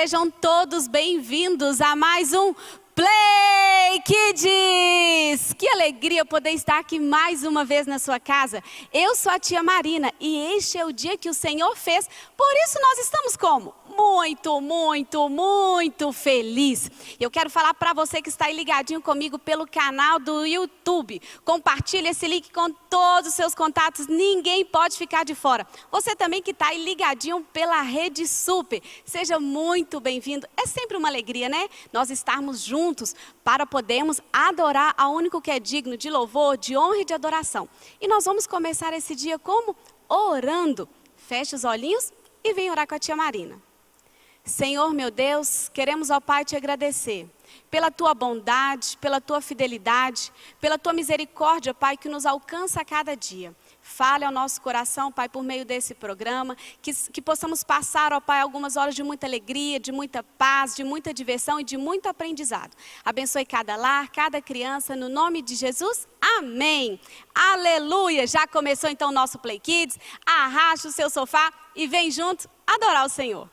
Sejam todos bem-vindos a mais um Play Kids! Que alegria poder estar aqui mais uma vez na sua casa. Eu sou a tia Marina e este é o dia que o Senhor fez, por isso nós estamos como? Muito feliz. Eu quero falar para você que está aí ligadinho comigo pelo canal do YouTube. Compartilhe esse link com todos os seus contatos, ninguém pode ficar de fora. Você também que está aí ligadinho pela Rede Super, seja muito bem-vindo. É sempre uma alegria, né? Nós estarmos juntos para podermos adorar ao único que é digno de louvor, de honra e de adoração. E nós vamos começar esse dia como? Orando. Feche os olhinhos e vem orar com a tia Marina. Senhor, meu Deus, queremos, ó Pai, te agradecer pela tua bondade, pela tua fidelidade, pela tua misericórdia, Pai, que nos alcança a cada dia. Fale ao nosso coração, Pai, por meio desse programa, que possamos passar, ó Pai, algumas horas de muita alegria, de muita paz, de muita diversão e de muito aprendizado. Abençoe cada lar, cada criança, no nome de Jesus, amém. Aleluia! Já começou então o nosso Play Kids, arraste o seu sofá e vem junto adorar o Senhor.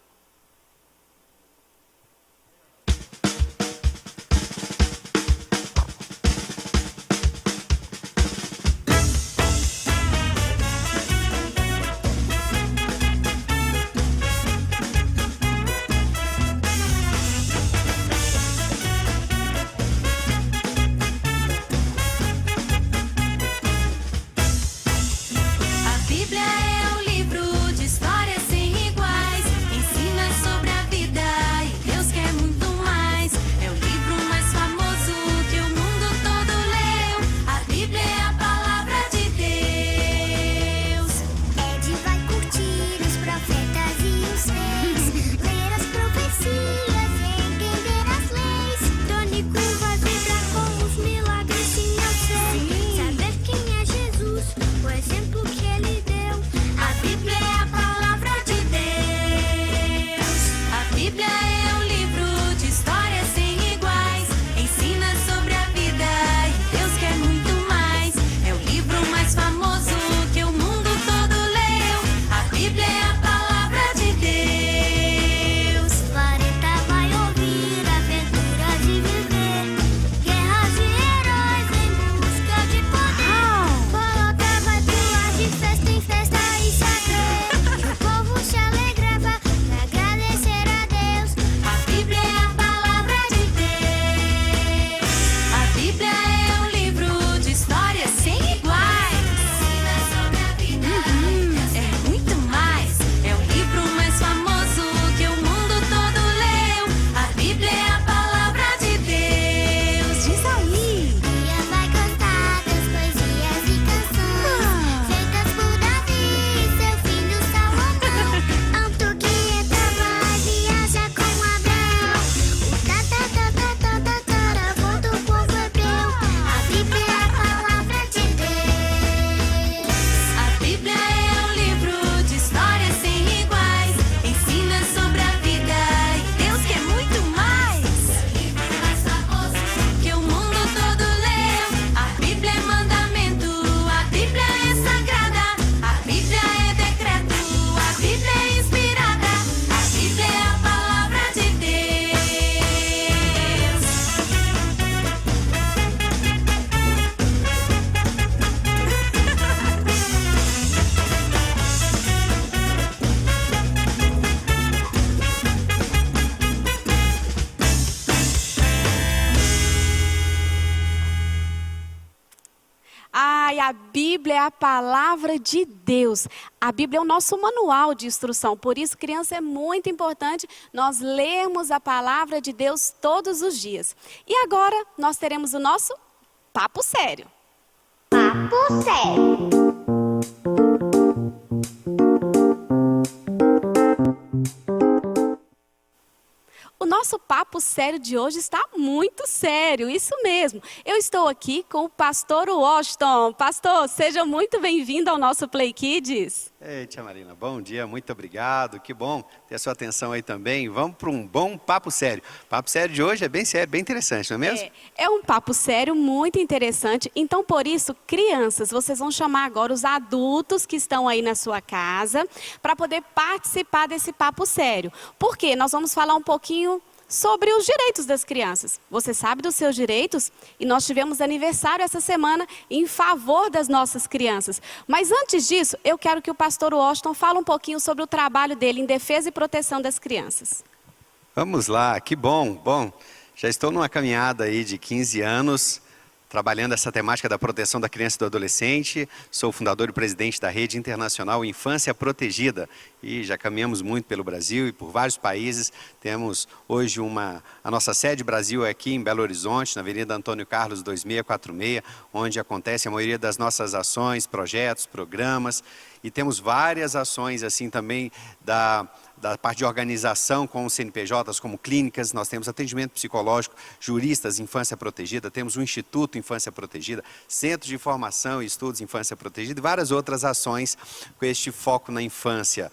A Bíblia é a palavra de Deus. A Bíblia é o nosso manual de instrução. Por isso, criança, é muito importante nós lermos a palavra de Deus todos os dias. E agora, nós teremos o nosso Papo Sério. Papo Sério. O nosso papo sério de hoje está muito sério, isso mesmo. Eu estou aqui com o pastor Washington. Pastor, seja muito bem-vindo ao nosso Play Kids. Ei, tia Marina, bom dia, muito obrigado, que bom ter a sua atenção aí também. Vamos para um bom papo sério. O papo sério de hoje é bem sério, bem interessante, não é mesmo? É um papo sério, muito interessante. Então, por isso, crianças, vocês vão chamar agora os adultos que estão aí na sua casa para poder participar desse papo sério. Por quê? Nós vamos falar um pouquinho sobre os direitos das crianças. Você sabe dos seus direitos? E nós tivemos aniversário essa semana em favor das nossas crianças. Mas antes disso, eu quero que o pastor Washington fale um pouquinho sobre o trabalho dele em defesa e proteção das crianças. Vamos lá, que bom. Bom, já estou numa caminhada aí de 15 anos, trabalhando essa temática da proteção da criança e do adolescente. Sou fundador e presidente da Rede Internacional Infância Protegida e já caminhamos muito pelo Brasil e por vários países. Temos hoje a nossa sede Brasil é aqui em Belo Horizonte, na Avenida Antônio Carlos 2646, onde acontece a maioria das nossas ações, projetos, programas. E temos várias ações assim também da parte de organização com os CNPJs, como clínicas. Nós temos atendimento psicológico, juristas, Infância Protegida, temos o Instituto Infância Protegida, Centro de Formação e Estudos Infância Protegida e várias outras ações com este foco na infância.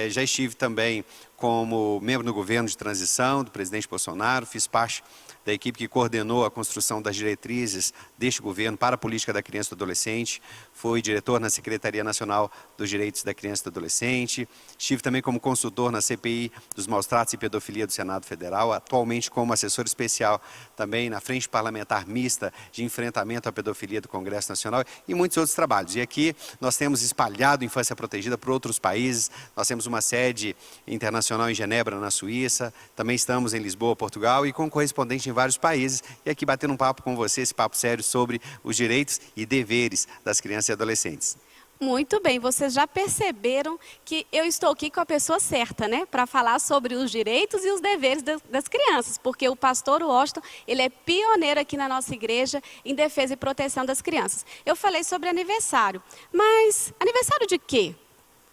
Já estive também como membro do governo de transição do presidente Bolsonaro, fiz parte da equipe que coordenou a construção das diretrizes deste governo para a política da criança e do adolescente, fui diretor na Secretaria Nacional dos Direitos da Criança e do Adolescente, estive também como consultor na CPI dos Maus Tratos e Pedofilia do Senado Federal, atualmente como assessor especial também na Frente Parlamentar Mista de Enfrentamento à Pedofilia do Congresso Nacional e muitos outros trabalhos. E aqui nós temos espalhado Infância Protegida por outros países, nós temos uma sede internacional em Genebra, na Suíça, também estamos em Lisboa, Portugal e com correspondente em vários países e aqui batendo um papo com você, esse papo sério sobre os direitos e deveres das crianças e adolescentes. Muito bem, vocês já perceberam que eu estou aqui com a pessoa certa, né? Para falar sobre os direitos e os deveres das crianças, porque o pastor Washington, ele é pioneiro aqui na nossa igreja em defesa e proteção das crianças. Eu falei sobre anaversário, mas aniversário de quê?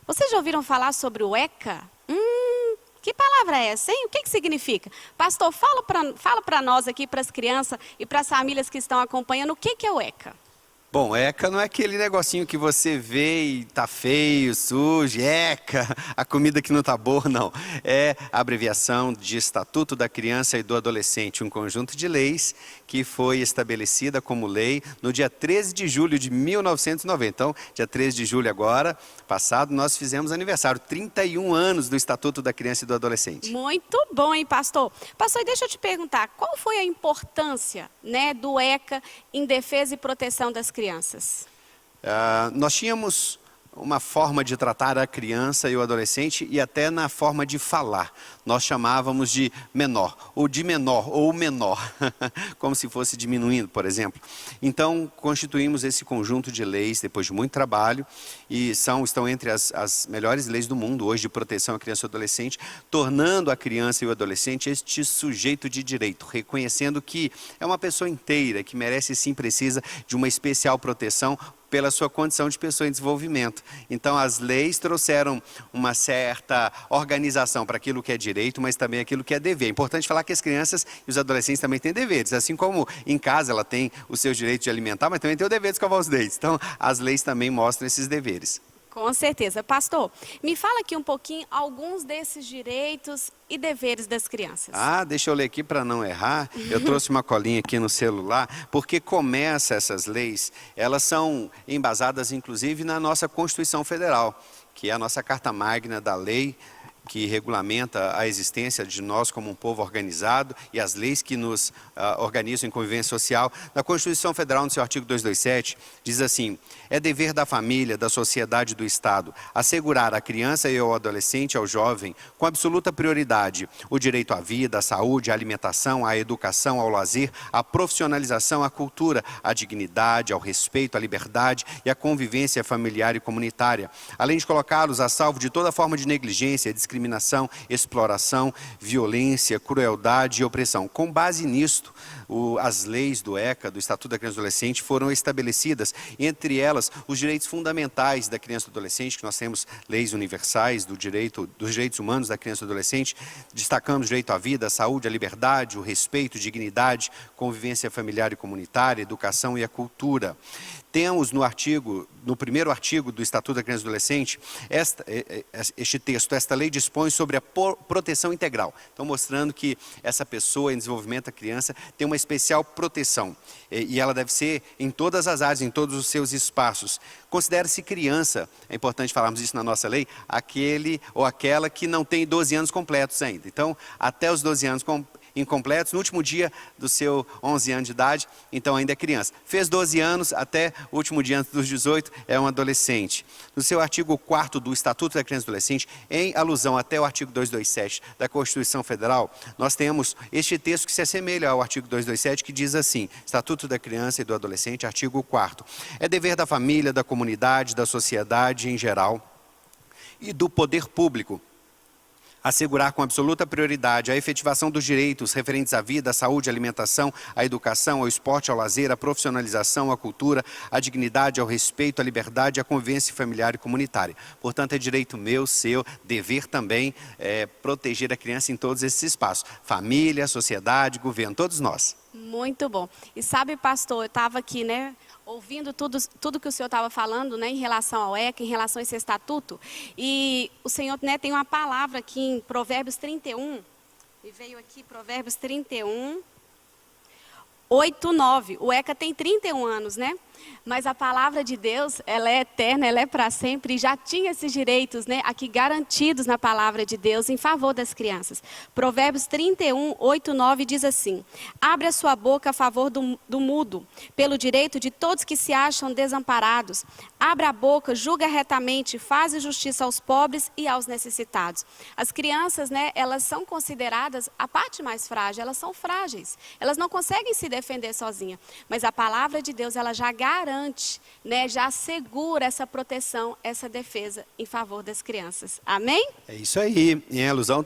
Vocês já ouviram falar sobre o ECA? Que palavra é essa, hein? O que significa? Pastor, fala para nós aqui, para as crianças e para as famílias que estão acompanhando, o que é o ECA? Bom, ECA não é aquele negocinho que você vê e tá feio, sujo, ECA, a comida que não tá boa, não. É a abreviação de Estatuto da Criança e do Adolescente, um conjunto de leis que foi estabelecida como lei no dia 13 de julho de 1990. Então, dia 13 de julho agora, passado, nós fizemos aniversário, 31 anos do Estatuto da Criança e do Adolescente. Muito bom, hein, pastor? Pastor, deixa eu te perguntar, qual foi a importância, né, do ECA em defesa e proteção das crianças? Nós tínhamos uma forma de tratar a criança e o adolescente e até na forma de falar. Nós chamávamos de menor, ou de menor, ou menor, como se fosse diminuindo, por exemplo. Então, constituímos esse conjunto de leis, depois de muito trabalho, e estão entre as melhores leis do mundo, hoje, de proteção à criança e ao adolescente, tornando a criança e o adolescente este sujeito de direito, reconhecendo que é uma pessoa inteira, que merece sim, precisa de uma especial proteção, pela sua condição de pessoa em desenvolvimento. Então, as leis trouxeram uma certa organização para aquilo que é direito, mas também aquilo que é dever. É importante falar que as crianças e os adolescentes também têm deveres. Assim como em casa ela tem os seus direitos de alimentar, mas também tem o dever de escovar os dentes. Então, as leis também mostram esses deveres. Com certeza. Pastor, me fala aqui um pouquinho alguns desses direitos e deveres das crianças. Deixa eu ler aqui para não errar. Eu trouxe uma colinha aqui no celular, porque começa essas leis, elas são embasadas inclusive na nossa Constituição Federal, que é a nossa Carta Magna da Lei, que regulamenta a existência de nós como um povo organizado e as leis que nos organizam em convivência social. Na Constituição Federal, no seu artigo 227, diz assim: é dever da família, da sociedade e do Estado assegurar à criança e ao adolescente, ao jovem, com absoluta prioridade, o direito à vida, à saúde, à alimentação, à educação, ao lazer, à profissionalização, à cultura, à dignidade, ao respeito, à liberdade e à convivência familiar e comunitária, além de colocá-los a salvo de toda forma de negligência, discriminação, exploração, violência, crueldade e opressão. Com base nisto, as leis do ECA, do Estatuto da Criança e do Adolescente, foram estabelecidas, entre elas os direitos fundamentais da criança e do adolescente, que nós temos leis universais dos direitos humanos da criança e do adolescente, destacamos o direito à vida, à saúde, à liberdade, o respeito, dignidade, convivência familiar e comunitária, educação e a cultura. Temos no primeiro artigo do Estatuto da Criança e do Adolescente, este texto, esta lei dispõe sobre a proteção integral. Então, mostrando que essa pessoa em desenvolvimento, a criança, tem uma especial proteção. E ela deve ser em todas as áreas, em todos os seus espaços. Considere-se criança, é importante falarmos isso na nossa lei, aquele ou aquela que não tem 12 anos completos ainda. Então, até os 12 anos incompletos, no último dia do seu 11 anos de idade, então ainda é criança. Fez 12 anos, até o último dia antes dos 18, é um adolescente. No seu artigo 4º do Estatuto da Criança e do Adolescente, em alusão até o artigo 227 da Constituição Federal, nós temos este texto que se assemelha ao artigo 227, que diz assim: Estatuto da Criança e do Adolescente, artigo 4º. É dever da família, da comunidade, da sociedade em geral e do poder público assegurar com absoluta prioridade a efetivação dos direitos referentes à vida, à saúde, à alimentação, à educação, ao esporte, ao lazer, à profissionalização, à cultura, à dignidade, ao respeito, à liberdade, à convivência familiar e comunitária. Portanto, é direito meu, seu, dever também proteger a criança em todos esses espaços. Família, sociedade, governo, todos nós. Muito bom. E sabe, pastor, eu estava aqui, né, ouvindo tudo que o senhor estava falando, né, em relação ao ECA, em relação a esse estatuto. E o senhor, né, tem uma palavra aqui em Provérbios 31, e veio aqui Provérbios 31, 8, 9. O ECA tem 31 anos, né? Mas a palavra de Deus, ela é eterna, ela é para sempre, e já tinha esses direitos, né, aqui garantidos na palavra de Deus em favor das crianças. Provérbios 31, 8, 9 diz assim: abre a sua boca a favor do mudo, pelo direito de todos que se acham desamparados. Abre a boca, julga retamente, faz justiça aos pobres e aos necessitados. As crianças, né, elas são consideradas a parte mais frágil, elas são frágeis, elas não conseguem se defender sozinhas, mas a palavra de Deus, ela já garante, né, já assegura essa proteção, essa defesa em favor das crianças. Amém? É isso aí. Em alusão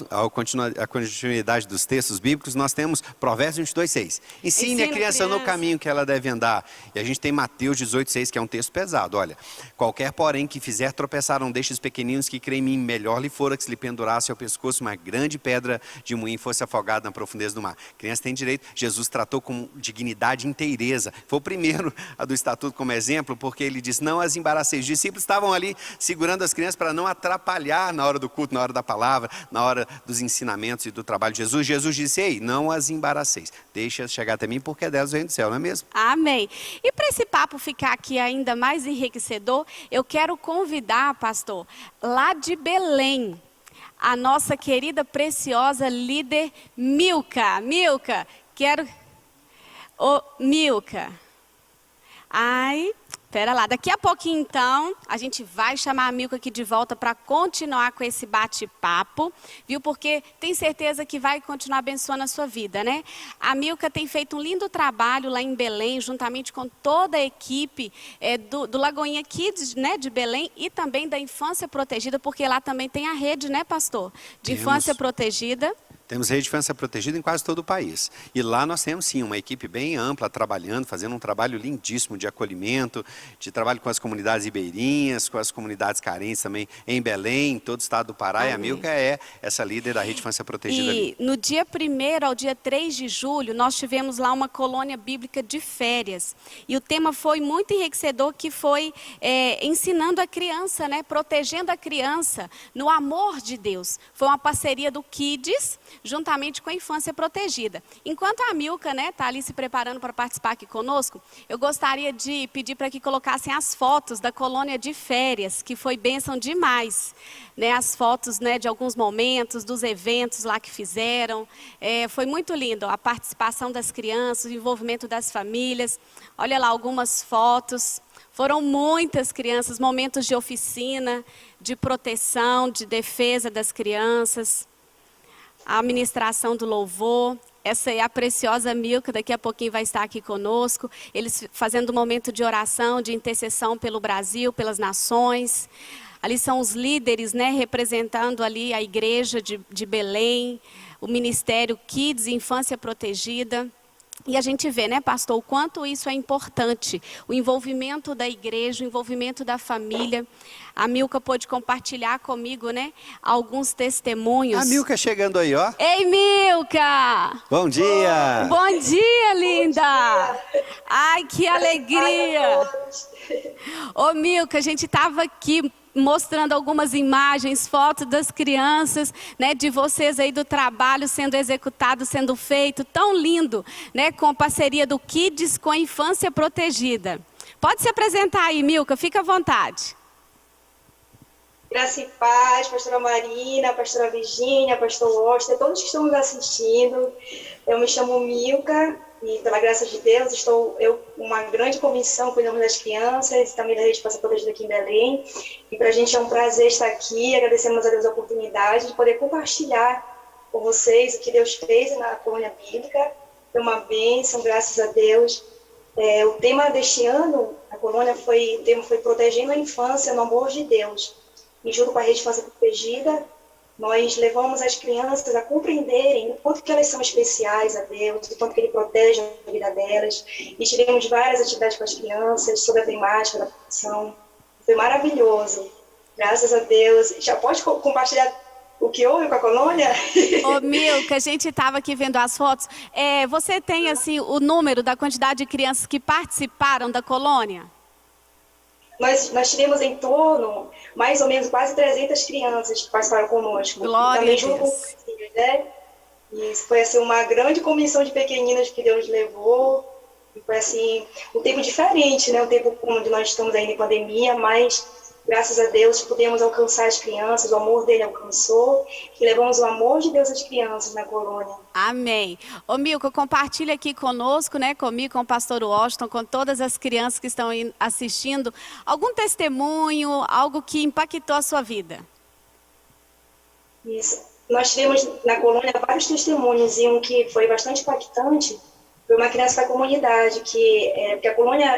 à continuidade dos textos bíblicos, nós temos Provérbios 22, 6. Ensine a criança no caminho que ela deve andar. E a gente tem Mateus 18, 6, que é um texto pesado. Olha, qualquer, porém, que fizer tropeçar um destes pequeninos que creem em mim, melhor lhe fora que se lhe pendurasse ao pescoço uma grande pedra de moinho e fosse afogado na profundeza do mar. A criança tem direito. Jesus tratou com dignidade e inteireza. Foi o primeiro a do estatuto como exemplo, porque ele disse: não as embaraceis. Os discípulos estavam ali segurando as crianças para não atrapalhar na hora do culto, na hora da palavra, na hora dos ensinamentos e do trabalho de Jesus. Jesus disse: ei, não as embaraceis, deixa chegar até mim, porque é delas o reino do céu, não é mesmo? Amém. E para esse papo ficar aqui ainda mais enriquecedor, eu quero convidar, pastor, lá de Belém, a nossa querida, preciosa líder Milka. Milka, quero... Ô, Milka. Ai, pera lá, daqui a pouquinho então, a gente vai chamar a Milka aqui de volta para continuar com esse bate-papo, viu? Porque tem certeza que vai continuar abençoando a sua vida, né? A Milka tem feito um lindo trabalho lá em Belém, juntamente com toda a equipe do Lagoinha Kids, né, de Belém, e também da Infância Protegida, porque lá também tem a rede, né, pastor? De Infância Protegida. Temos rede de infância protegida em quase todo o país. E lá nós temos, sim, uma equipe bem ampla trabalhando, fazendo um trabalho lindíssimo de acolhimento, de trabalho com as comunidades ribeirinhas, com as comunidades carentes também em Belém, em todo o estado do Pará. Amém. E a Milka é essa líder da rede de infância protegida. E no dia 1º ao dia 3 de julho, nós tivemos lá uma colônia bíblica de férias. E o tema foi muito enriquecedor, que foi ensinando a criança, né, protegendo a criança no amor de Deus. Foi uma parceria do Kids, juntamente com a Infância Protegida. Enquanto a Milka, né, está ali se preparando para participar aqui conosco, eu gostaria de pedir para que colocassem as fotos da colônia de férias, que foi bênção demais. Né, as fotos, né, de alguns momentos, dos eventos lá que fizeram. Foi muito lindo a participação das crianças, o envolvimento das famílias. Olha lá algumas fotos. Foram muitas crianças, momentos de oficina, de proteção, de defesa das crianças. A ministração do louvor, essa é a preciosa Milka, daqui a pouquinho vai estar aqui conosco, eles fazendo um momento de oração, de intercessão pelo Brasil, pelas nações. Ali são os líderes, né, representando ali a igreja de Belém, o Ministério Kids, Infância Protegida. E a gente vê, né, pastor, o quanto isso é importante. O envolvimento da igreja, o envolvimento da família. A Milka pôde compartilhar comigo, né, alguns testemunhos. A Milka chegando aí, ó. Ei, Milka! Bom dia! Bom dia, linda! Ai, que alegria! Ô, Milka, a gente estava aqui mostrando algumas imagens, fotos das crianças, né, de vocês aí do trabalho sendo executado, sendo feito, tão lindo, né, com a parceria do Kids com a Infância Protegida. Pode se apresentar aí, Milka, fica à vontade. Graça e paz, pastora Marina, pastora Virgínia, pastor Oster, todos que estão nos assistindo. Eu me chamo Milka e, pela graça de Deus, estou com uma grande comissão cuidando das crianças, também da Rede Infância Protegida aqui em Belém. E para a gente é um prazer estar aqui, agradecemos a Deus a oportunidade de poder compartilhar com vocês o que Deus fez na colônia bíblica. Foi uma bênção, graças a Deus. O tema deste ano, a colônia o tema foi Protegendo a Infância no Amor de Deus. E junto com a Rede Infância Protegida, nós levamos as crianças a compreenderem o quanto que elas são especiais a Deus, o quanto que Ele protege a vida delas. E tivemos várias atividades com as crianças sobre a temática da proteção. Foi maravilhoso. Graças a Deus. Já pode compartilhar o que houve com a colônia? Ô, Milka, a gente estava aqui vendo as fotos. Você tem, assim, o número da quantidade de crianças que participaram da colônia? Nós tivemos em torno, mais ou menos, quase 300 crianças que participaram conosco. Glória também a junto com Deus. os filhos, né? E isso foi assim, uma grande comissão de pequeninas que Deus levou. E foi assim, um tempo diferente, né? Um tempo onde nós estamos ainda em pandemia, mas graças a Deus pudemos alcançar as crianças, o amor dele alcançou, e levamos o amor de Deus às crianças na colônia. Amém. Ô, Milka, compartilha aqui conosco, né, comigo, com o pastor Washington, com todas as crianças que estão aí assistindo, algum testemunho, algo que impactou a sua vida. Isso. Nós tivemos na colônia vários testemunhos, e um que foi bastante impactante foi uma criança da comunidade, porque a colônia,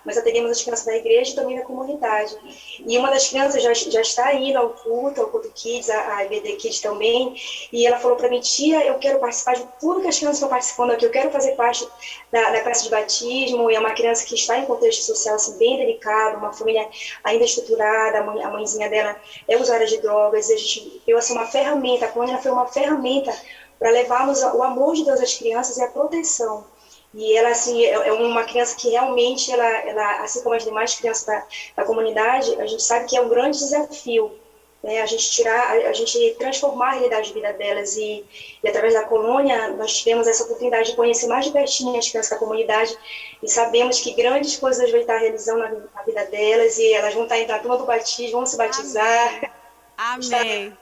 nós atendemos as crianças da igreja e também da comunidade. E uma das crianças já está indo ao culto Kids, a IBD Kids também, e ela falou para mim: tia, eu quero participar de tudo que as crianças estão participando aqui, eu quero fazer parte da classe de batismo. E é uma criança que está em contexto social assim, bem delicado, uma família ainda estruturada, a mãezinha dela é usuária de drogas, e a gente deu assim, uma ferramenta, a colônia foi uma ferramenta para levarmos o amor de Deus às crianças e a proteção. E ela, assim, é uma criança que realmente, ela assim como as demais crianças da comunidade, a gente sabe que é um grande desafio, né? A gente transformar a realidade de vida delas. E através da colônia, nós tivemos essa oportunidade de conhecer mais de pertinho as crianças da comunidade, e sabemos que grandes coisas Deus vai estar realizando na vida delas, e elas vão estar indo na turma do batismo, vão se batizar. Amém.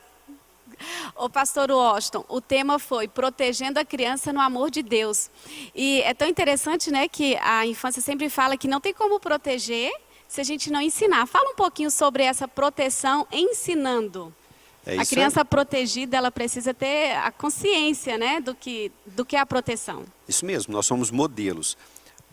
Ô, pastor Washington, o tema foi Protegendo a Criança no Amor de Deus. E é tão interessante, né, que a infância sempre fala que não tem como proteger se a gente não ensinar. Fala um pouquinho sobre essa proteção ensinando. A criança protegida, ela precisa ter a consciência, né, do que é a proteção. Isso mesmo, nós somos modelos.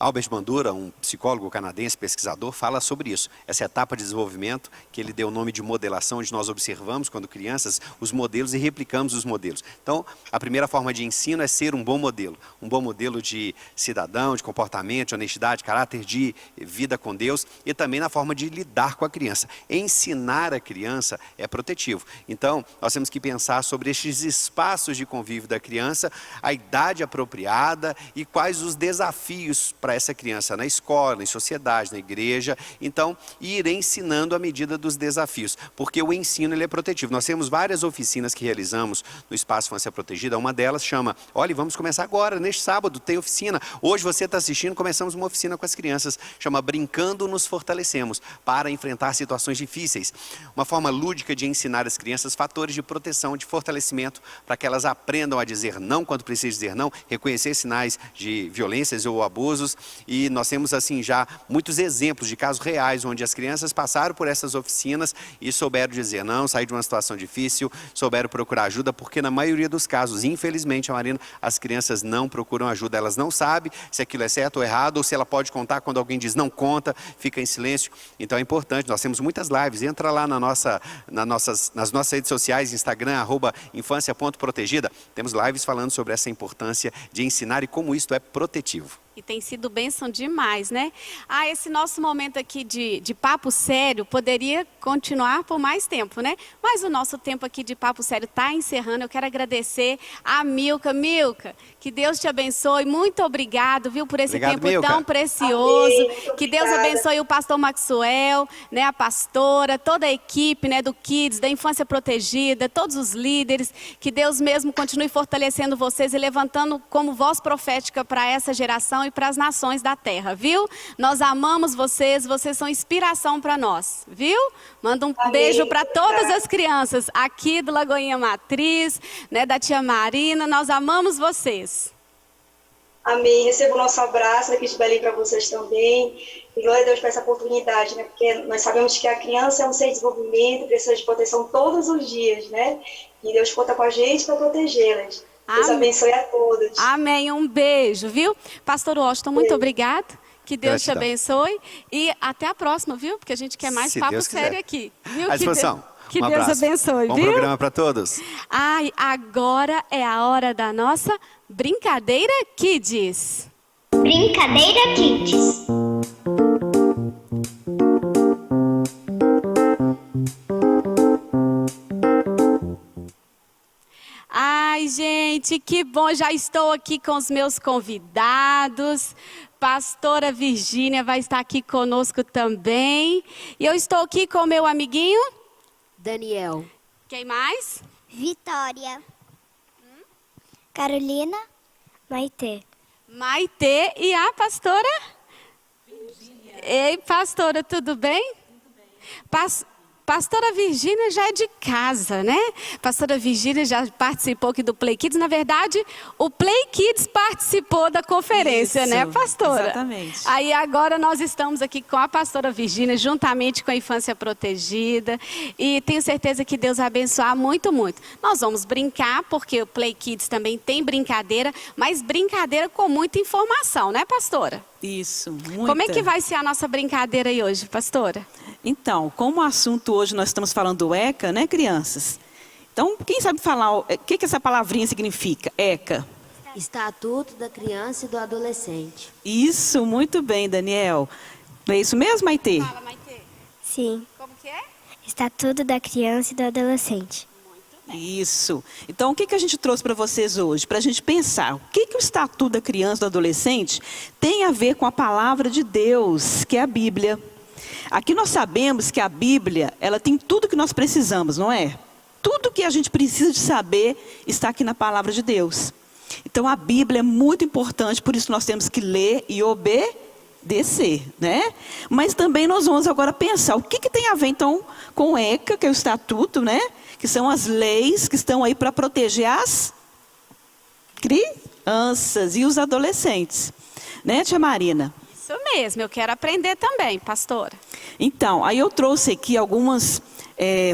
Albert Bandura, um psicólogo canadense, pesquisador, fala sobre isso. Essa etapa de desenvolvimento, que ele deu o nome de modelação, onde nós observamos, quando crianças, os modelos e replicamos os modelos. Então, a primeira forma de ensino é ser um bom modelo de cidadão, de comportamento, de honestidade, caráter, de vida com Deus, e também na forma de lidar com a criança. Ensinar a criança é protetivo. Então, nós temos que pensar sobre estes espaços de convívio da criança, a idade apropriada e quais os desafios para essa criança na escola, em sociedade, na igreja. Então, ir ensinando à medida dos desafios, porque o ensino ele é protetivo. Nós temos várias oficinas que realizamos no Espaço Infância Protegida. Uma delas chama, olha, vamos começar agora, neste sábado, tem oficina. Hoje você está assistindo, começamos uma oficina com as crianças, chama Brincando Nos Fortalecemos, para enfrentar situações difíceis. Uma forma lúdica de ensinar as crianças fatores de proteção, de fortalecimento, para que elas aprendam a dizer não quando precisa dizer não, reconhecer sinais de violências ou abusos, e nós temos assim já muitos exemplos de casos reais onde as crianças passaram por essas oficinas e souberam dizer não, sair de uma situação difícil, souberam procurar ajuda, porque na maioria dos casos, infelizmente, Marina, as crianças não procuram ajuda, elas não sabem se aquilo é certo ou errado, ou se ela pode contar quando alguém diz não conta, fica em silêncio. Então é importante, nós temos muitas lives, entra lá nas nossas redes sociais, Instagram, @infância.protegida, temos lives falando sobre essa importância de ensinar e como isto é protetivo. E tem sido bênção demais, né? Esse nosso momento aqui de papo sério poderia continuar por mais tempo, né? Mas o nosso tempo aqui de papo sério está encerrando. Eu quero agradecer a Milka. Milka, que Deus te abençoe. Muito obrigado, viu, por esse tempo Milka. tão precioso. Amém. Que Deus abençoe o pastor Maxwell, né, a pastora, toda a equipe, né, do Kids, da Infância Protegida, todos os líderes. Que Deus mesmo continue fortalecendo vocês e levantando como voz profética para essa geração e para as nações da terra, viu? Nós amamos vocês, vocês são inspiração para nós, viu? Manda um beijo para todas as crianças aqui do Lagoinha Matriz, né, da tia Marina, nós amamos vocês. Amém. Receba o nosso abraço daqui de Belém para vocês também. E glória a Deus por essa oportunidade, né? Porque nós sabemos que a criança é um ser de desenvolvimento, precisa de proteção todos os dias, né? E Deus conta com a gente para protegê-las. Deus abençoe a todos. Amém. Um beijo, viu? Pastor Washington, muito obrigado. Que Deus te abençoe. E até a próxima, viu? Porque a gente quer mais papo sério aqui. Viu? À disposição. Que Deus abençoe, Bom viu? programa para todos. Agora é a hora da nossa Brincadeira Kids. Brincadeira Kids. Gente, que bom, já estou aqui com os meus convidados. Pastora Virgínia vai estar aqui conosco também. E eu estou aqui com o meu amiguinho Daniel. Quem mais? Vitória. Carolina. Maitê. Maitê e a pastora? Virgínia. Ei, pastora, tudo bem? Pastora Virgínia já é de casa, né? Pastora Virgínia já participou aqui do Play Kids. Na verdade, o Play Kids participou da conferência, Isso, né, pastora? Exatamente. Aí agora nós estamos aqui com a pastora Virgínia, juntamente com a Infância Protegida. E tenho certeza que Deus vai abençoar muito, muito. Nós vamos brincar, porque o Play Kids também tem brincadeira, mas brincadeira com muita informação, né, pastora? Isso, muita. Como é que vai ser a nossa brincadeira aí hoje, pastora? Então, como o assunto hoje nós estamos falando do ECA, né, crianças? Então, quem sabe falar o que essa palavrinha significa? ECA. Estatuto da Criança e do Adolescente. Isso, muito bem, Daniel. Não é isso mesmo, Maitê? Fala, Maitê. Sim. Como que é? Estatuto da Criança e do Adolescente. Isso. Então, o que a gente trouxe para vocês hoje? Para a gente pensar, o que o Estatuto da Criança e do Adolescente tem a ver com a palavra de Deus, que é a Bíblia. Aqui nós sabemos que a Bíblia, ela tem tudo que nós precisamos, não é? Tudo que a gente precisa de saber está aqui na palavra de Deus. Então, a Bíblia é muito importante, por isso nós temos que ler e obedecer, né? Mas também nós vamos agora pensar, o que tem a ver, então, com o ECA, que é o Estatuto, né? Que são as leis que estão aí para proteger as crianças e os adolescentes. Né, tia Marina? Isso mesmo, eu quero aprender também, pastora. Então, aí eu trouxe aqui algumas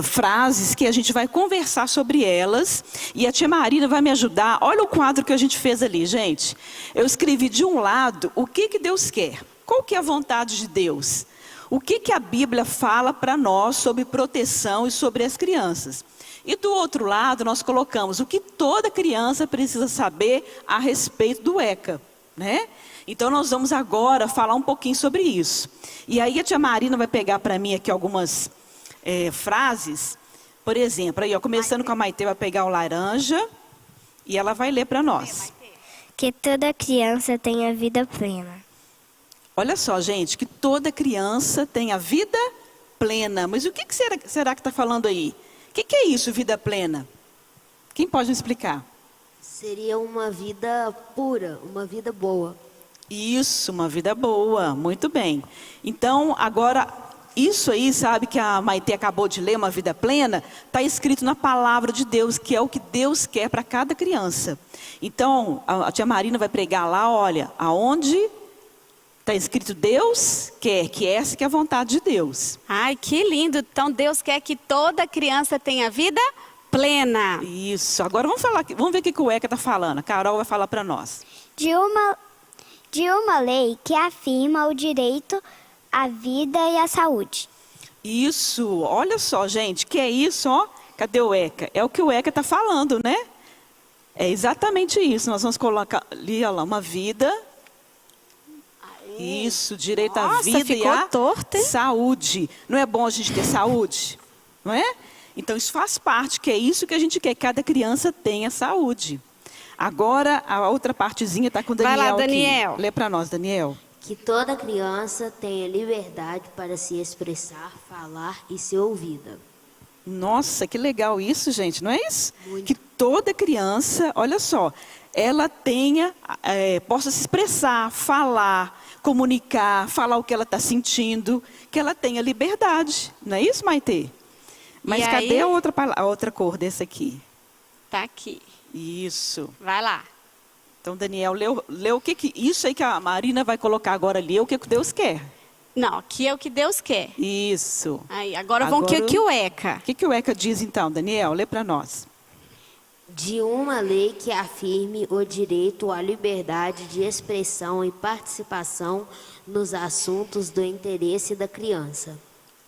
frases que a gente vai conversar sobre elas. E a tia Marina vai me ajudar. Olha o quadro que a gente fez ali, gente. Eu escrevi de um lado o que Deus quer. Qual que é a vontade de Deus? O que a Bíblia fala para nós sobre proteção e sobre as crianças. E do outro lado, nós colocamos o que toda criança precisa saber a respeito do ECA, né? Então, nós vamos agora falar um pouquinho sobre isso. E aí, a tia Marina vai pegar para mim aqui algumas frases. Por exemplo, aí, ó, começando com a Maitê, vai pegar o laranja e ela vai ler para nós. Que toda criança tenha vida plena. Olha só, gente, que toda criança tenha vida plena. Mas o que será que está falando aí? O que é isso, vida plena? Quem pode me explicar? Seria uma vida pura, uma vida boa. Isso, uma vida boa, muito bem. Então, agora, isso aí, sabe, que a Maitê acabou de ler, uma vida plena, está escrito na palavra de Deus, que é o que Deus quer para cada criança. Então, a tia Marina vai pregar lá, olha, aonde Está escrito, Deus quer, que essa que é a vontade de Deus. Ai, que lindo. Então Deus quer que toda criança tenha vida plena. Isso. Agora vamos ver o que o ECA está falando. A Carol vai falar para nós. De uma lei que afirma o direito à vida e à saúde. Isso. Olha só, gente, que é isso, ó. Cadê o ECA? É o que o ECA está falando, né? É exatamente isso. Nós vamos colocar ali, ó lá, uma vida. Isso, direito à Nossa, vida e ficou à torto, hein? saúde. Não é bom a gente ter saúde? Não é? Então isso faz parte, que é isso que a gente quer, que cada criança tenha saúde. Agora a outra partezinha está com o Daniel. Vai lá, Daniel. Aqui. Lê para nós, Daniel. Que toda criança tenha liberdade para se expressar, falar e ser ouvida. Nossa, que legal isso, gente, não é isso? Muito. Que toda criança, olha só, ela possa se expressar, falar, comunicar, falar o que ela está sentindo, que ela tenha liberdade, não é isso, Maitê? Mas E cadê aí? a outra cor desse aqui? Tá aqui. Isso. Vai lá. Então, Daniel, lê o que isso aí que a Marina vai colocar agora ali, é o que Deus quer. Não, aqui é o que Deus quer. Isso. Aí, agora vamos Agora- que o ECA. O que o ECA diz então, Daniel? Lê para nós. De uma lei que afirme o direito à liberdade de expressão e participação nos assuntos do interesse da criança.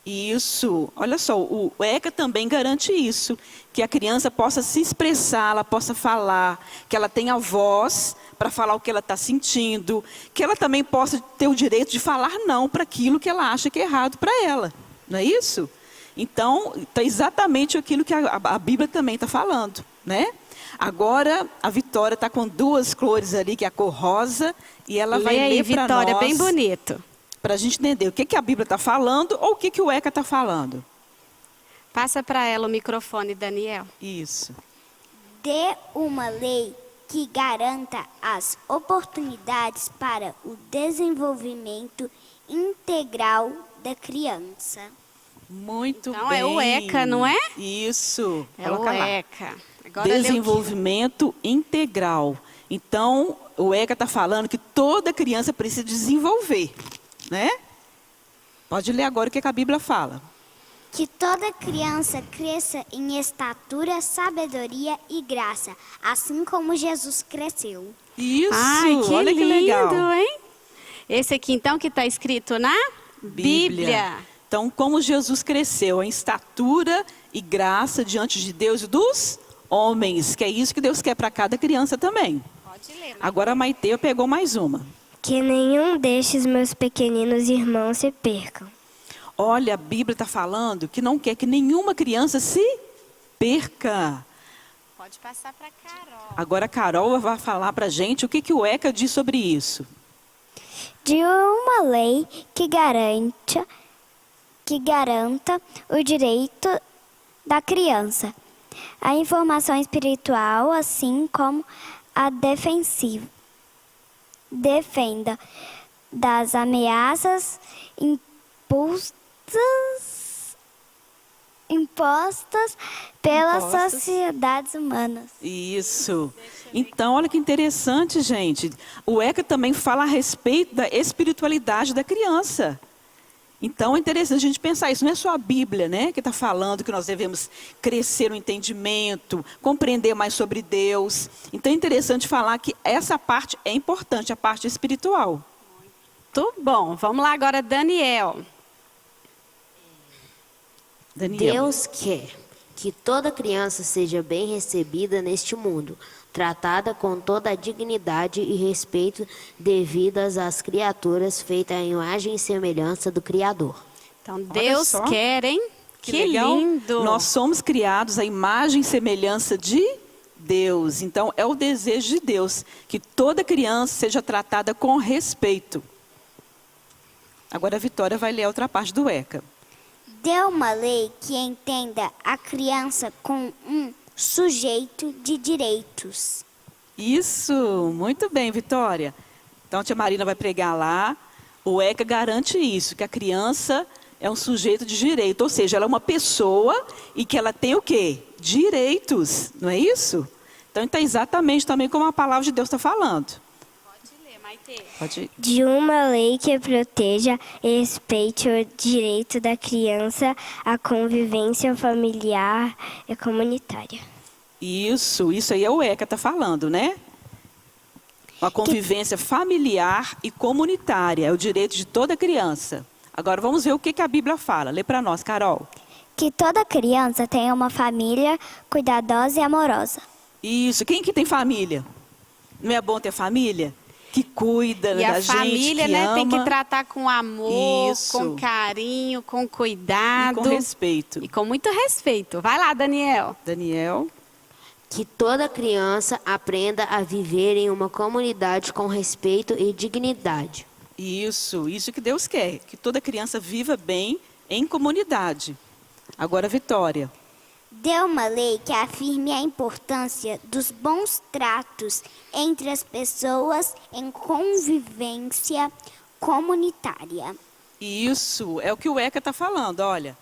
Isso. Olha só, o ECA também garante isso, que a criança possa se expressar, ela possa falar, que ela tenha voz para falar o que ela está sentindo, que ela também possa ter o direito de falar não para aquilo que ela acha que é errado para ela. Não é isso? Então, está exatamente aquilo que a Bíblia também está falando, né? Agora, a Vitória está com duas cores ali, que é a cor rosa, e ela vai Lê aí, ler para nós. Vitória, bem bonito. Para a gente entender o que a Bíblia está falando ou o que o ECA está falando. Passa para ela o microfone, Daniel. Isso. Dê uma lei que garanta as oportunidades para o desenvolvimento integral da criança. Muito Então, bem. é o ECA, não é? Isso. É Coloca o lá. ECA. Agora lê o que- Desenvolvimento integral. Então, o ECA está falando que toda criança precisa desenvolver, né? Pode ler agora o que a Bíblia fala. Que toda criança cresça em estatura, sabedoria e graça, assim como Jesus cresceu. Isso, Ai, que olha lindo, que legal. hein? Esse aqui, então, que está escrito na Bíblia. Então, como Jesus cresceu em estatura e graça diante de Deus e dos homens, que é isso que Deus quer para cada criança também. Pode ler. Agora a Maitê pegou mais uma. Que nenhum destes meus pequeninos irmãos se percam. Olha, a Bíblia está falando que não quer que nenhuma criança se perca. Pode passar para Carol. Agora a Carol vai falar para a gente o que o ECA diz sobre isso. De uma lei que garanta o direito da criança, a informação espiritual, assim como a defenda das ameaças impostas pelas sociedades humanas. Isso. Então, olha que interessante, gente. O ECA também fala a respeito da espiritualidade da criança. Então, é interessante a gente pensar isso. Não é só a Bíblia, né, que está falando que nós devemos crescer no entendimento, compreender mais sobre Deus. Então, é interessante falar que essa parte é importante, a parte espiritual. Muito bom. Vamos lá agora, Daniel. Daniel. Deus quer que toda criança seja bem recebida neste mundo, tratada com toda a dignidade e respeito devidas às criaturas feitas à imagem e semelhança do Criador. Então, Deus só. quer, hein? Que legal. lindo. Nós somos criados à imagem e semelhança de Deus. Então, é o desejo de Deus que toda criança seja tratada com respeito. Agora a Vitória vai ler a outra parte do ECA. Dê uma lei que entenda a criança com um sujeito de direitos. Isso, muito bem, Vitória. Então a tia Marina vai pregar lá. O ECA garante isso, que a criança é um sujeito de direito, ou seja, ela é uma pessoa e que ela tem o quê? Direitos, não é isso? Então está exatamente também como a palavra de Deus está falando. Pode ler, Pode ir. De uma lei que proteja e respeite o direito da criança à convivência familiar e comunitária. Isso aí é o ECA tá falando, né? Uma convivência familiar e comunitária, é o direito de toda criança. Agora vamos ver o que a Bíblia fala. Lê para nós, Carol. Que toda criança tenha uma família cuidadosa e amorosa. Isso, quem que tem família? Não é bom ter família? Que cuida E da a gente, família, que né, ama. tem que tratar com amor, Isso. com carinho, com E cuidado. com respeito. E com muito respeito. Vai lá, Daniel. Daniel. Que toda criança aprenda a viver em uma comunidade com respeito e dignidade. Isso que Deus quer. Que toda criança viva bem em comunidade. Agora, Vitória. Dê uma lei que afirme a importância dos bons tratos entre as pessoas em convivência comunitária. Isso é o que o ECA está falando. Olha,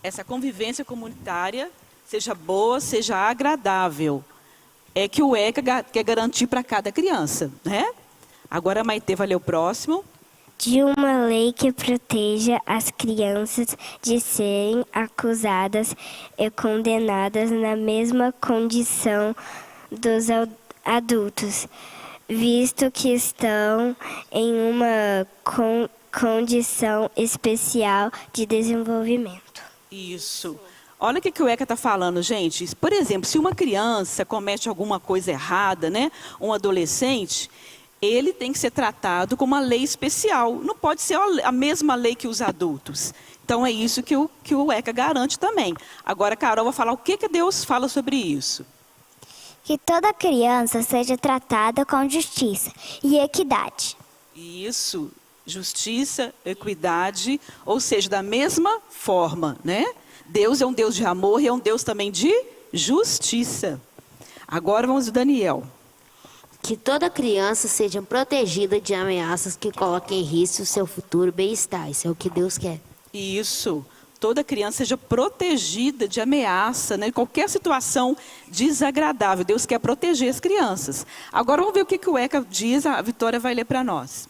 essa convivência comunitária, seja boa, seja agradável. É que o ECA quer garantir para cada criança, né? Agora a Maitê vai ler o próximo. De uma lei que proteja as crianças de serem acusadas e condenadas na mesma condição dos adultos, visto que estão em uma condição especial de desenvolvimento. Isso. Olha o que o ECA está falando, gente. Por exemplo, se uma criança comete alguma coisa errada, né? Um adolescente, ele tem que ser tratado com uma lei especial. Não pode ser a mesma lei que os adultos. Então, é isso que o ECA garante também. Agora, a Carol vai falar o que Deus fala sobre isso. Que toda criança seja tratada com justiça e equidade. Isso. Justiça, equidade, ou seja, da mesma forma, né? Deus é um Deus de amor e é um Deus também de justiça. Agora vamos ao Daniel. Que toda criança seja protegida de ameaças que coloquem em risco o seu futuro bem-estar. Isso é o que Deus quer. Isso. Toda criança seja protegida de ameaça, né? Qualquer situação desagradável. Deus quer proteger as crianças. Agora vamos ver o que o ECA diz. A Vitória vai ler para nós.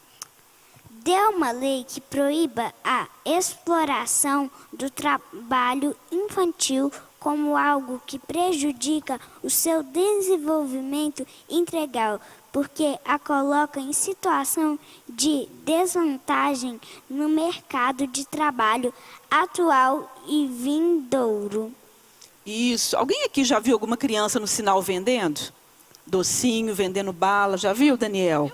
Dê uma lei que proíba a exploração do trabalho infantil como algo que prejudica o seu desenvolvimento integral, porque a coloca em situação de desvantagem no mercado de trabalho atual e vindouro. Isso. Alguém aqui já viu alguma criança no sinal vendendo? Docinho, vendendo bala. Já viu, Daniel?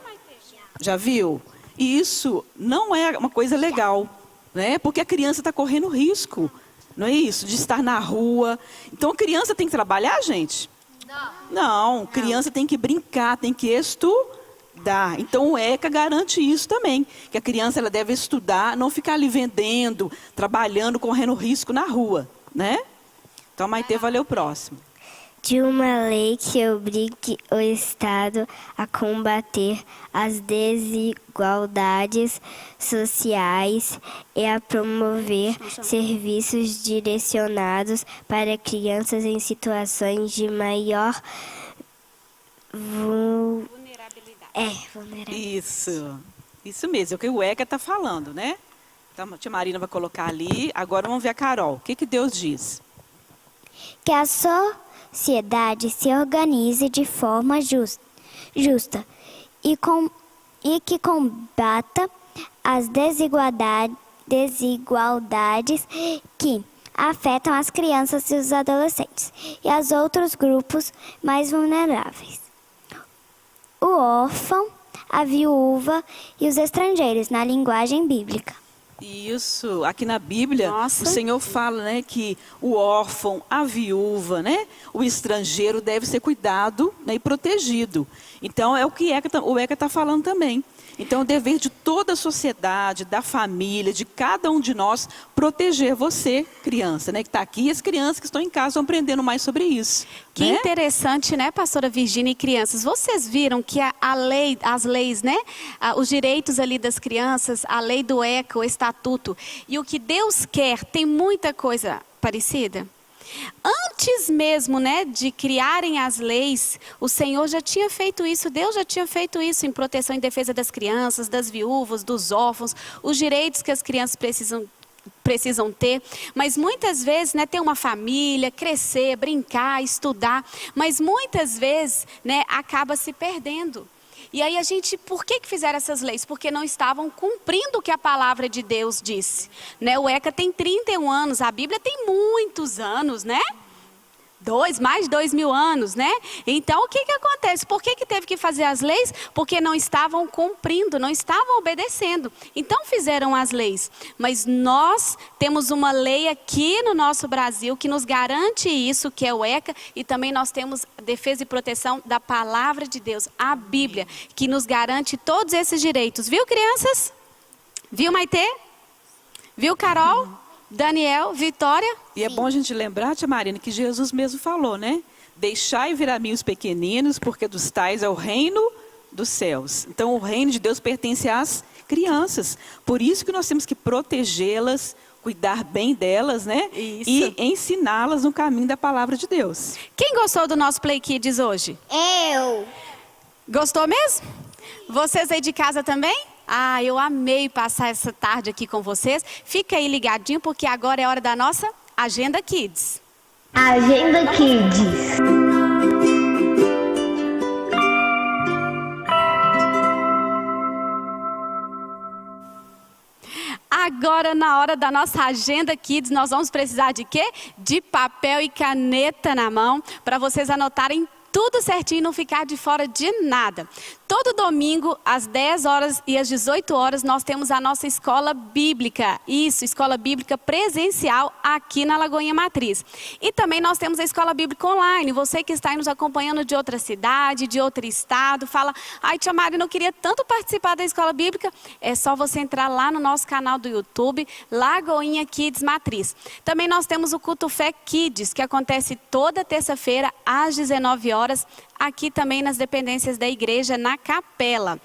Já viu? E isso não é uma coisa legal, né? Porque a criança está correndo risco, não é isso? De estar na rua. Então, a criança tem que trabalhar, gente? Não, criança tem que brincar, tem que estudar. Então, o ECA garante isso também. Que a criança ela deve estudar, não ficar ali vendendo, trabalhando, correndo risco na rua, né? Então, a Maitê vai ler o próximo. De uma lei que obrigue o Estado a combater as desigualdades sociais e a promover serviços direcionados para crianças em situações de maior vulnerabilidade. Isso mesmo, é o que o ECA está falando, né? Então, a tia Marina vai colocar ali. Agora vamos ver a Carol. O que Deus diz? Que a sociedade se organize de forma justa e que combata as desigualdades que afetam as crianças e os adolescentes e os outros grupos mais vulneráveis. O órfão, a viúva e os estrangeiros, na linguagem bíblica. Isso, aqui na Bíblia, Nossa. o Senhor fala, né, que o órfão, a viúva, né, o estrangeiro deve ser cuidado, né, e protegido. Então, é o que o ECA está falando também. Então, é o dever de toda a sociedade, da família, de cada um de nós, proteger você, criança, né, que está aqui, e as crianças que estão em casa estão aprendendo mais sobre isso. Que né? interessante, né, pastora Virgínia e crianças? Vocês viram que as leis, né, os direitos ali das crianças, a lei do ECA, o estatuto, e o que Deus quer, tem muita coisa parecida? Antes mesmo, né, de criarem as leis, o Senhor já tinha feito isso, Deus já tinha feito isso em proteção e defesa das crianças, das viúvas, dos órfãos, os direitos que as crianças precisam ter, mas muitas vezes, né, ter uma família, crescer, brincar, estudar, mas muitas vezes, né, acaba se perdendo. E aí por que fizeram essas leis? Porque não estavam cumprindo o que a palavra de Deus disse. Né? O ECA tem 31 anos, a Bíblia tem muitos anos, né? Mais de 2.000 anos, né? Então, o que acontece? Por que teve que fazer as leis? Porque não estavam cumprindo, não estavam obedecendo. Então, fizeram as leis. Mas nós temos uma lei aqui no nosso Brasil que nos garante isso, que é o ECA, e também nós temos defesa e proteção da palavra de Deus, a Bíblia, que nos garante todos esses direitos. Viu, crianças? Viu, Maitê? Viu, Carol? Daniel, Vitória? E é bom a gente lembrar, tia Marina, que Jesus mesmo falou, né? Deixai vir a mim os pequeninos, porque dos tais é o reino dos céus. Então, o reino de Deus pertence às crianças. Por isso que nós temos que protegê-las, cuidar bem delas, né? Isso. E ensiná-las no caminho da palavra de Deus. Quem gostou do nosso Play Kids hoje? Eu. Gostou mesmo? Vocês aí de casa também? Ah, eu amei passar essa tarde aqui com vocês. Fica aí ligadinho, porque agora é hora da nossa Agenda Kids. Agenda Kids. Agora, na hora da nossa Agenda Kids, nós vamos precisar de quê? De papel e caneta na mão, para vocês anotarem tudo certinho e não ficar de fora de nada. Todo domingo, às 10 horas e às 18 horas, nós temos a nossa escola bíblica. Isso, escola bíblica presencial aqui na Lagoinha Matriz. E também nós temos a escola bíblica online. Você que está aí nos acompanhando de outra cidade, de outro estado, fala, ai, tia Marina, eu queria tanto participar da escola bíblica. É só você entrar lá no nosso canal do YouTube, Lagoinha Kids Matriz. Também nós temos o Culto Fé Kids, que acontece toda terça-feira às 19 horas, aqui também nas dependências da igreja, na capela.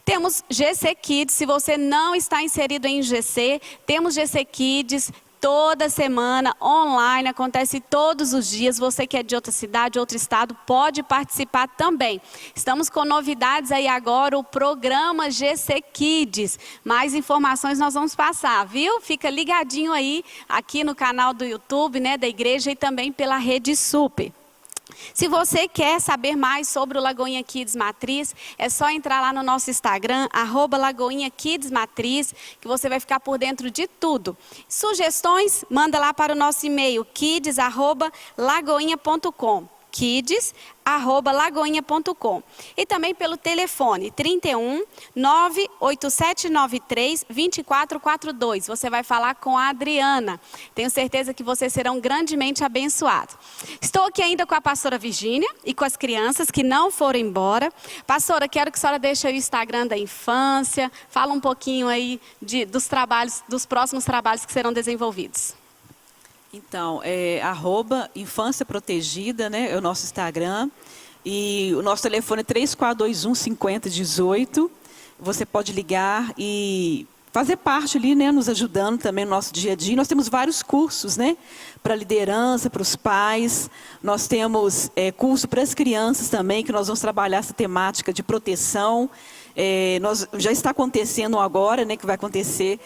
Temos GC Kids, se você não está inserido em GC, temos GC Kids toda semana, online, acontece todos os dias. Você que é de outra cidade, outro estado, pode participar também. Estamos com novidades aí agora, o programa GC Kids. Mais informações nós vamos passar, viu? Fica ligadinho aí, aqui no canal do YouTube, né, da igreja e também pela Rede Super. Se você quer saber mais sobre o Lagoinha Kids Matriz, é só entrar lá no nosso Instagram, @Lagoinha Kids Matriz, que você vai ficar por dentro de tudo. Sugestões, manda lá para o nosso e-mail, kids@lagoinha.com. kids@lagoinha.com. E também pelo telefone 31 98793 2442. Você vai falar com a Adriana. Tenho certeza que vocês serão grandemente abençoados. Estou aqui ainda com a pastora Virgínia e com as crianças que não foram embora. Pastora, quero que a senhora deixe aí o Instagram da infância. Fala um pouquinho aí dos trabalhos, dos próximos trabalhos que serão desenvolvidos. Então, @Infância Protegida, né? É o nosso Instagram. E o nosso telefone é 3421-5018. Você pode ligar e fazer parte ali, né? Nos ajudando também no nosso dia a dia. Nós temos vários cursos, né? Para liderança, para os pais. Nós temos curso para as crianças também, que nós vamos trabalhar essa temática de proteção. Já está acontecendo agora, né, que vai acontecer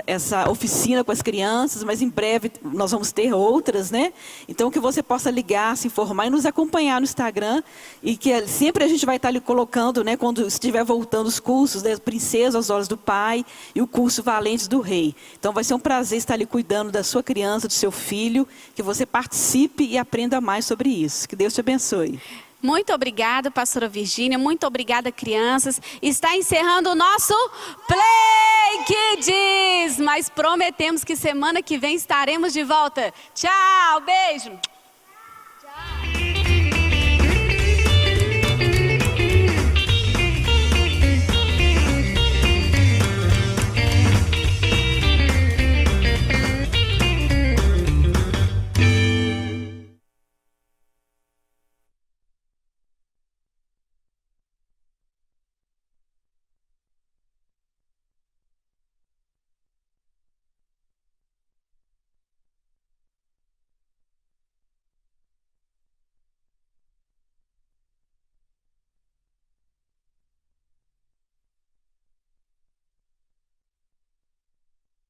essa oficina com as crianças, mas em breve nós vamos ter outras, né? Então, que você possa ligar, se informar e nos acompanhar no Instagram, e que sempre a gente vai estar ali colocando, né, quando estiver voltando os cursos, né, Princesa aos Olhos do Pai e o curso Valentes do Rei. Então, vai ser um prazer estar ali cuidando da sua criança, do seu filho, que você participe e aprenda mais sobre isso. Que Deus te abençoe. Muito obrigada, pastora Virgínia. Muito obrigada, crianças. Está encerrando o nosso Play Kids. Mas prometemos que semana que vem estaremos de volta. Tchau, beijo.